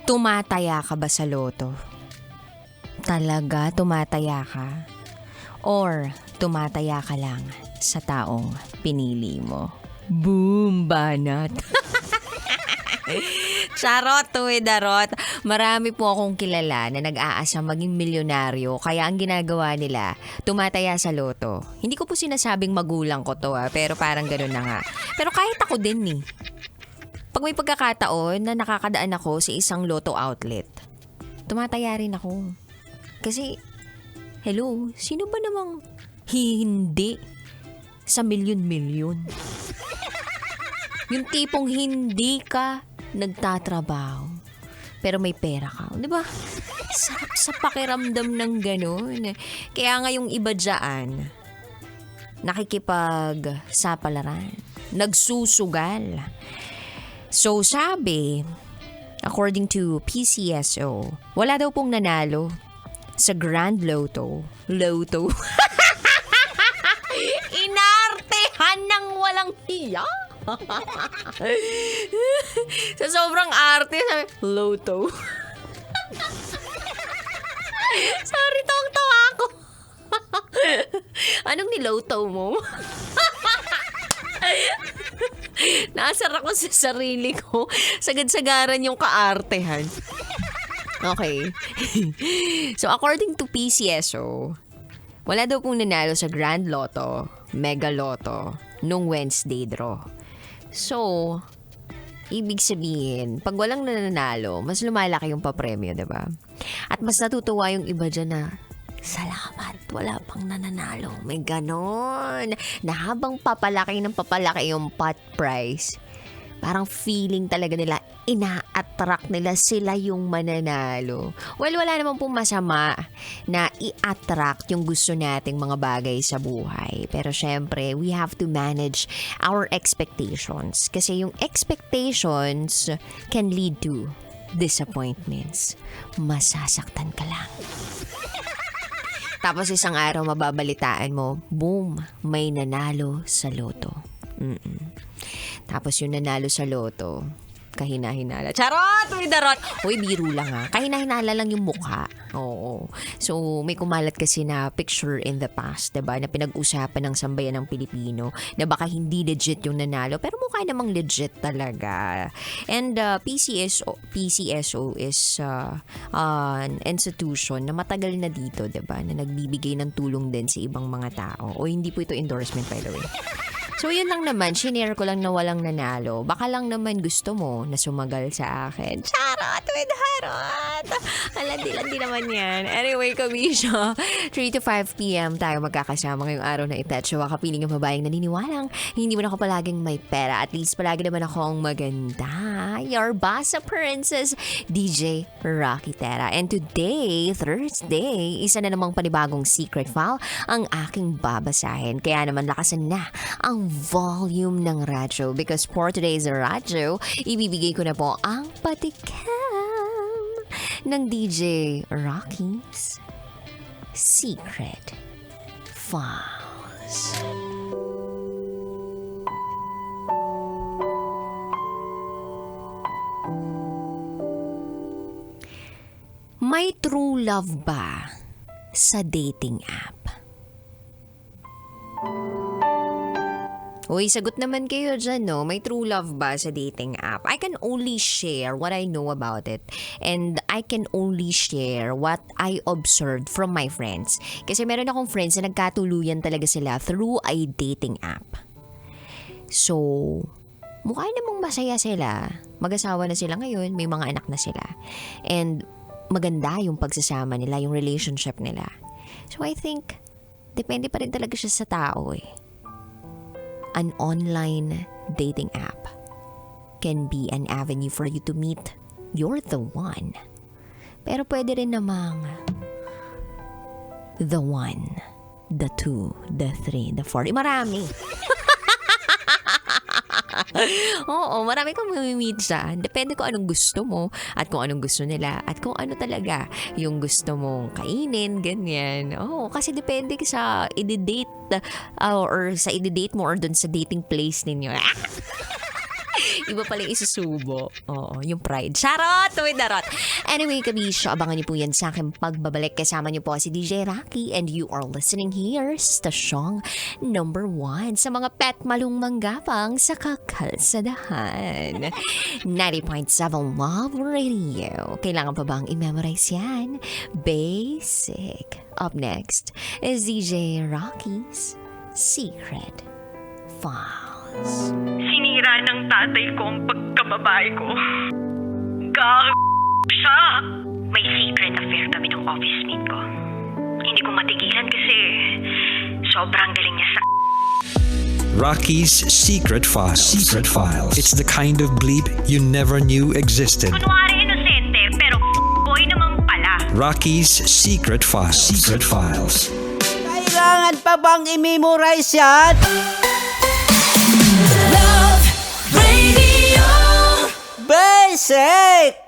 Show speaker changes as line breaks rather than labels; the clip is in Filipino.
Tumataya ka ba sa loto? Talaga tumataya ka? Or tumataya ka lang sa taong pinili mo? Boom, banat! Charot, darot. Marami po akong kilala na nag-aasang maging milyonaryo kaya ang ginagawa nila, tumataya sa loto. Hindi ko po sinasabing magulang ko to pero parang gano'n na nga. Pero kahit ako din Pag may pagkakataon na nakakadaan ako sa isang loto outlet, tumataya rin ako. Kasi, hello, sino ba namang hindi sa milyon-milyon? Yung tipong hindi ka nagtatrabaho pero may pera ka. Di ba? Sarap sa pakiramdam ng ganun. Kaya nga yung iba dyan, nakikipagsapalaran, nagsusugal. So sabi, according to PCSO, wala daw pong nanalo sa Grand Lotto. Inartehan ng walang hiya. Sa sobrang arte, sabi, Lotto. Sorry, tawa ako. Anong niloto mo? Nasar ako sa sarili ko. Sagad-sagaran yung kaartehan. Okay. So, according to PCSO, wala daw pong nanalo sa Grand Lotto, Mega Lotto, nung Wednesday draw. So, ibig sabihin, pag walang nananalo, mas lumalaki yung papremyo, diba? At mas natutuwa yung iba dyan na, salamat, wala pang nananalo. May ganon. Na habang papalaki yung pot price, parang feeling talaga nila, ina-attract nila sila yung mananalo. Well, wala naman pong masama na i-attract yung gusto nating mga bagay sa buhay. Pero syempre, we have to manage our expectations. Kasi yung expectations can lead to disappointments. Masasaktan ka lang. Tapos isang araw mababalitaan mo, boom, may nanalo sa loto. Tapos yung nanalo sa loto, kahina-hinala. Charot! Uy, darot! Uy, biro lang Kahina-hinala lang yung mukha. Oo. So, may kumalat kasi na picture in the past, diba? Na pinag-usapan ng sambayan ng Pilipino na baka hindi legit yung nanalo, pero mukha namang legit talaga. And PCSO is an institution na matagal na dito, diba? Na nagbibigay ng tulong din sa ibang mga tao. O hindi po ito endorsement, by the way. So, yun lang naman. Shinare ko lang na walang nanalo. Baka lang naman gusto mo na sumagal sa akin. Charot with harot! Alandi naman yan. Anyway, Kamisha, 3 to 5 p.m. tayo magkakasama ngayong araw na ito. At siya kapiling ng babaeng naniniwalang hindi mo na ako palaging may pera. At least palagi naman akong maganda. Your Basa Princess, DJ Rocky Tera. And today, Thursday, isa na namang panibagong secret file ang aking babasahin. Kaya naman lakasan na ang volume ng radyo because for today's radyo, ibibigay ko na po ang patikam ng DJ Rocky's Secret Files. May true love ba sa dating app? Uy, sagot naman kayo dyan, no? May true love ba sa dating app? I can only share what I know about it. And I can only share what I observed from my friends. Kasi meron akong friends na nagkatuluyan talaga sila through a dating app. So, mukha namang masaya sila. Mag-asawa na sila ngayon, may mga anak na sila. And maganda yung pagsasama nila, yung relationship nila. So, I think, depende pa rin talaga siya sa tao An online dating app can be an avenue for you to meet you're the one. Pero pwede rin namang the one, the two, the three, the four. Marami. Oo, marami kang mamimit dyan. Depende kung anong gusto mo at kung anong gusto nila at kung ano talaga yung gusto mong kainin, ganyan. Oo, kasi depende sa i-date or sa i-date mo or dun sa dating place ninyo. Iba pala yung isusubo. Oo, yung pride. Charot! Tuwid na rot. Anyway, kabisyo, abangan niyo po yan sa aking pagbabalik. Kasama niyo po si DJ Rocky and you are listening here sa stasyong number 1 sa mga pet malung manggapang sa kakalsadahan. 90.7 Love Radio. Kailangan pa bang i-memorize yan? Basic. Up next is DJ Rocky's Secret Files.
Sinira ng tatay ko ang pagkababae ko. Siya. May secret affair kami ng office mate ko. Hindi ko matigilan kasi sobrang galing niya sa...
Rocky's Secret Files. Secret Files. It's the kind of bleep you never knew existed.
Kunwari inosente, pero boy naman pala.
Rocky's Secret Files. Secret Files.
Kailangan pa bang i-memorize yan?
Love Radio.
Basic!